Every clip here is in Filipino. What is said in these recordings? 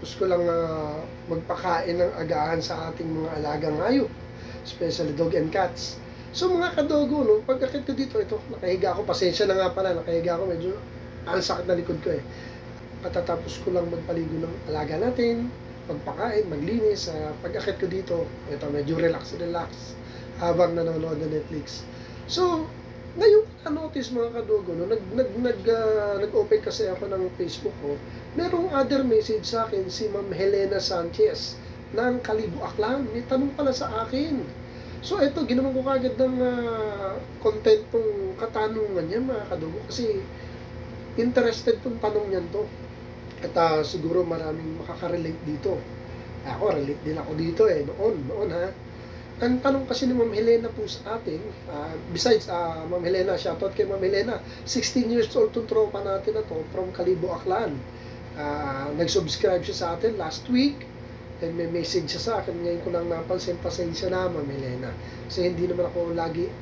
Katatapos ko lang magpakain ng agahan sa ating mga alagang hayop, especially dog and cats. So mga kadogo, no, pagkakit ko dito, ito, nakahiga ako, pasensya na nga pala, nakahiga ako, medyo ang sakit na likod ko eh. Katatapos ko lang magpaligo ng alaga natin, magpakain, maglinis, pagkakit ko dito, ito, medyo relax habang nanonood ng Netflix. So, ngayon na-notice mga kadogo, no, nag-open kasi ako ng Facebook ko, merong other message sa akin, si Ma'am Helena Sanchez ng Kalibo Aklan. May tanong pala sa akin. So ito, ginawan ko kagad ng content tong katanungan niya mga kadogo, kasi interested tong tanong niyan to. At siguro maraming makaka-relate dito. Ako, relate din ako dito eh, noon ha. Ang tanong kasi ni Ma'am Helena po sa atin, besides Ma'am Helena, shoutout kay Ma'am Helena, 16 years old tong tropa natin na to, from Kalibo Aklan. Nag-subscribe siya sa atin last week, and may message siya sa akin. Ngayon ko lang napansin, pasensya na Ma'am Helena, kasi hindi naman ako lagi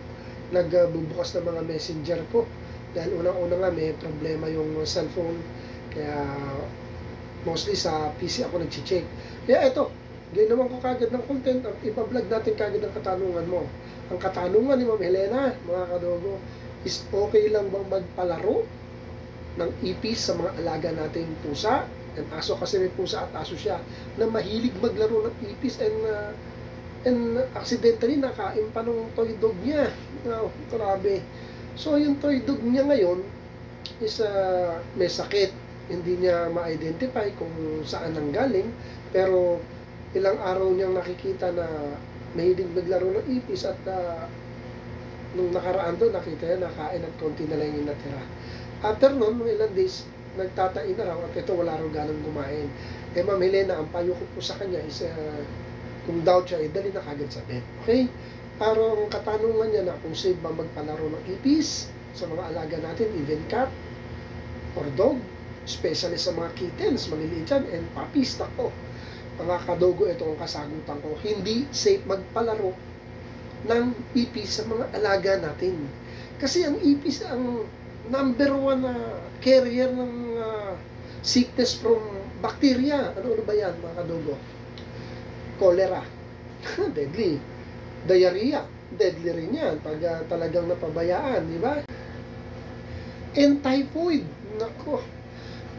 nagbubukas ng mga messenger ko, dahil unang-una nga may problema yung cellphone, kaya mostly sa PC ako nag-check. Kaya ito, ginawan ko kagad ng content, ipa-vlog natin kagad ang katanungan mo. Ang katanungan ni Ma'am Helena, mga kadogo, is okay lang bang magpalaro ng ipis sa mga alaga nating pusa and aso, kasi may pusa at aso siya na mahilig maglaro ng ipis, and accidentally nakain pa ng toy dog niya. Grabe. So yung toy dog niya ngayon is may sakit, hindi niya ma-identify kung saan nanggaling, pero ilang araw niyang nakikita na mahilig maglaro ng ipis, at nung nakaraan doon nakita niya nakain at konti na lang yung natira. After noon, mga ilang days, nagtatain na raw at ito wala raw ganang kumain. Ma'am Helena, ang payo ko po sa kanya is kung doubt siya, dali na kagad sa vet. Okay? Pero ang katanungan niya na kung safe ba magpalaro ng ipis sa mga alaga natin, even cat or dog, especially sa mga kittens, maliliit yan, and puppies, nako. Mga kadogo, ito ang kasagutan ko. Hindi safe magpalaro ng ipis sa mga alaga natin. Kasi ang ipis ang number 1 na carrier ng sickness from bacteria. Ano ba yan mga kadogo? Cholera. Deadly. Diarrhea. Deadly rin yan pag talagang napabayaan, di ba? And typhoid. Nako.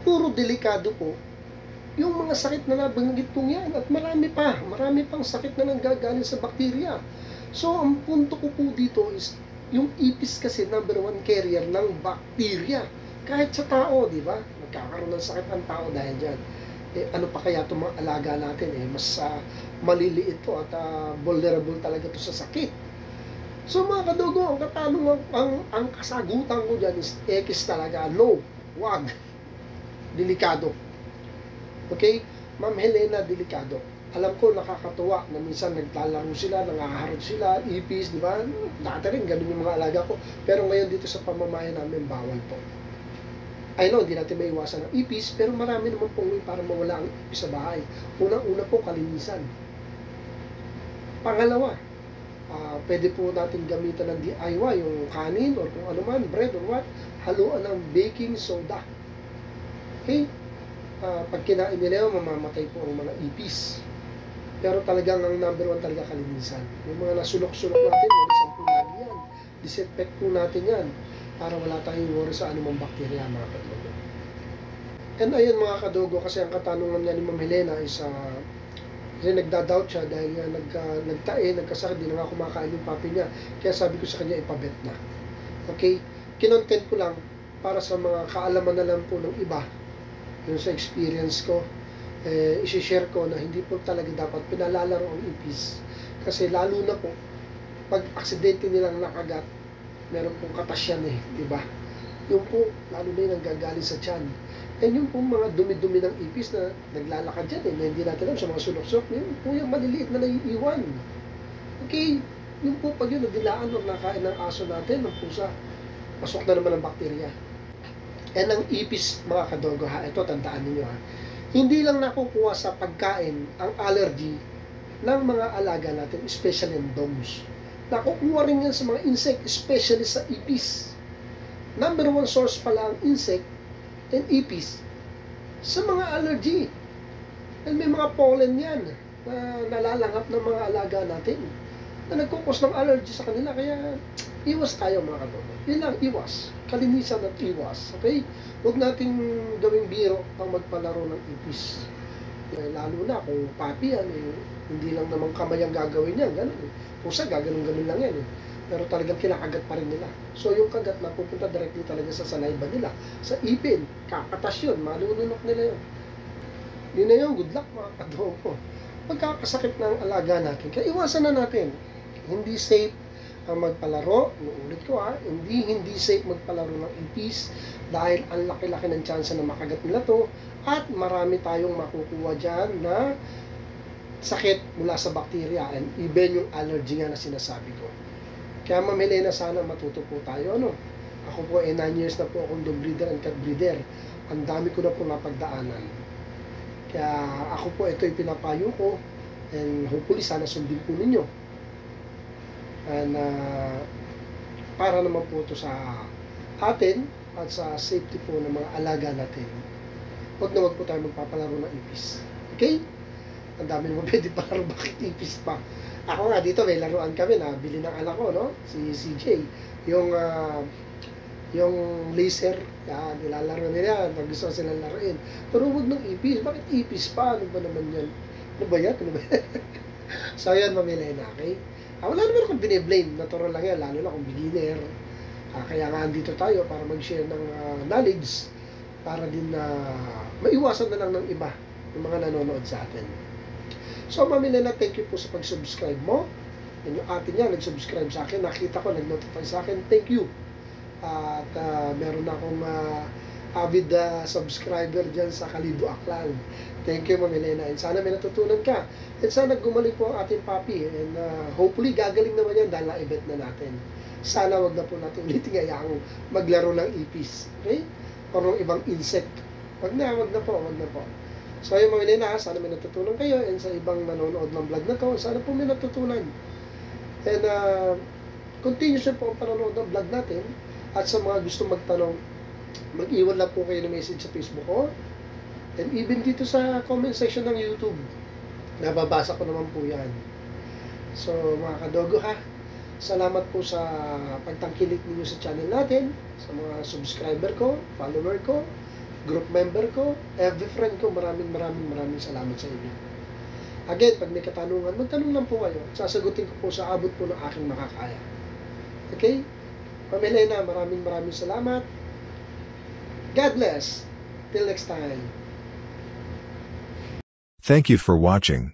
Puro delikado po yung mga sakit na nabanggit kong yan, at marami pang sakit na nanggagaling sa bakterya. So, ang punto ko po dito is, yung ipis kasi number 1 carrier ng bakterya. Kahit sa tao, di ba? Magkakaroon ng sakit ang tao dahil dyan. Ano pa kaya itong mga alaga natin? Mas maliliit to at vulnerable talaga to sa sakit. So, mga kadugo, ang katanungan, ang kasagutan ko dyan is, X talaga, no, wag. Delikado. Okay? Ma'am Helena, delikado. Alam ko, nakakatuwa na minsan naglalaro sila, nangaharap sila, ipis, di ba? Dati rin, ganun yung mga alaga ko. Pero ngayon dito sa pamamayan namin, bawal po. I know, hindi natin maiwasan ang ipis, pero marami naman pong way para mawala ang ipis sa bahay. Unang-una po, kalinisan. Pangalawa, pwede po natin gamitan ng DIY, yung kanin, or kung ano man, bread or what, haluan ng baking soda. Okay? Pag kinain nila, mamamatay po ang mga ipis. Pero talagang ang number 1 talaga kalinisan. Yung mga nasulok-sulok natin, walisan po lagi yan. Disinfect po natin yan para wala tayong worry sa anumang bakterya, mga kadogo. And ayun mga kadogo, kasi ang katanungan niya ni Ma'am Helena is kasi nagda-doubt siya dahil nagtae, nagkasakit, di na nga kumakain yung puppy niya. Kaya sabi ko sa kanya, ipabet na. Okay? Kinontent ko lang para sa mga kaalaman na lang po ng iba, yung sa experience ko, isi-share ko na hindi po talaga dapat pinalalaro ang ipis. Kasi lalo na po, pag aksidente nilang nakagat, meron pong katas yan di ba? Yung po, lalo na yung nanggagaling sa tiyan. And yung po mga dumi-dumi ng ipis na naglalakad dyan na hindi natin alam sa mga sulok-sulok, yun po yung maliliit na naiiwan. Okay, yung po pag yun, nadilaan o nakain ng aso natin, ng pusa, pasok na naman ang bakterya. And ang ipis, mga kadogo, ito tandaan niyo hindi lang nakukuha sa pagkain ang allergy ng mga alaga natin, especially ng dogs. Nakukuha rin yan sa mga insect, especially sa ipis. Number 1 source pala ang insect and ipis sa mga allergy. And may mga pollen yan na nalalanghap ng mga alaga natin na nagkukos ng allergy sa kanila. Kaya iwas tayo mga kadogo. Yun lang, iwas. Kalinisan at iwas. Okay? Huwag nating gawing biro ang magpalaro ng ipis. Lalo na kung papi yan, hindi lang naman kamay ang gagawin yan. Ganun eh. Pusa, gaganon-ganon lang yan eh. Pero talagang kinakagat pa rin nila. So yung kagat napupunta directly talaga sa saliva nila. Sa ipin, kakatas yun, malununok nila yun. Yun na yun, good luck mga kadogo. Magkakasakit ng alaga natin, kaya iwasan na natin. Hindi safe ang magpalaro, inuulit ko hindi safe magpalaro ng ipis dahil ang laki-laki ng tsansa na makagat nila to at marami tayong makukuha dyan na sakit mula sa bakterya and even yung allergy nga na sinasabi ko. Kaya mamili na sana matuto po tayo. Ako po 9 years na po akong dog breeder and cat breeder. Ang dami ko na po napagdaanan. Kaya ako po ito'y pinapayo ko and hopefully sana sundin po ninyo. And para naman po ito sa atin at sa safety po ng mga alaga natin. Huwag na huwag po tayo magpapalaro ng ipis. Okay? Ang dami naman pwede palaro, bakit ipis pa? Ako nga dito may laruan kami na bili ng anak ko, no? Si CJ. Yung laser, yan, nilalaro nila, pag gusto silang laruin. Pero huwag ng ipis. Bakit ipis pa? Ano ba naman yan? Ano ba yan? So yan, mamili na, okay? Wala naman akong biniblame. Natural lang yan, lalo na kung beginner. Kaya nga andito tayo para mag-share ng knowledge para din na maiwasan na lang ng iba, ng mga nanonood sa atin. So, mamili na, thank you po sa pag-subscribe mo. And yung atin yan, nag-subscribe sa akin. Nakita ko, nag-notify sa akin. Thank you. At meron akong avid subscriber dyan sa Kalibo Aklan. Thank you, mamili na. And sana may natutunan ka. And sana gumaling po ang ating papi. And hopefully, gagaling naman yan dahil na-event na natin. Sana wag na po natin ulitin ngayang maglaro ng ipis. Okay? O ng ibang insect. Wag na po. So ayun mga nina, sana may natutunan kayo and sa ibang nanonood ng vlog na to, sana po may natutunan. And continue siya po ang panonood ng vlog natin at sa mga gusto magtanong, mag-iwan lang po kayo ng message sa Facebook ko and even dito sa comment section ng YouTube. Nababasa ko naman po yan. So mga kadogo salamat po sa pagtangkilik ninyo sa channel natin, sa mga subscriber ko, follower ko, group member ko, every friend ko, maraming salamat sa inyo. Again, pag may katanungan, magtanong lang po kayo. Sasagutin ko po sa abot po ng aking makakaya. Okay? Pamilena, maraming salamat. God bless. Till next time. Thank you for watching.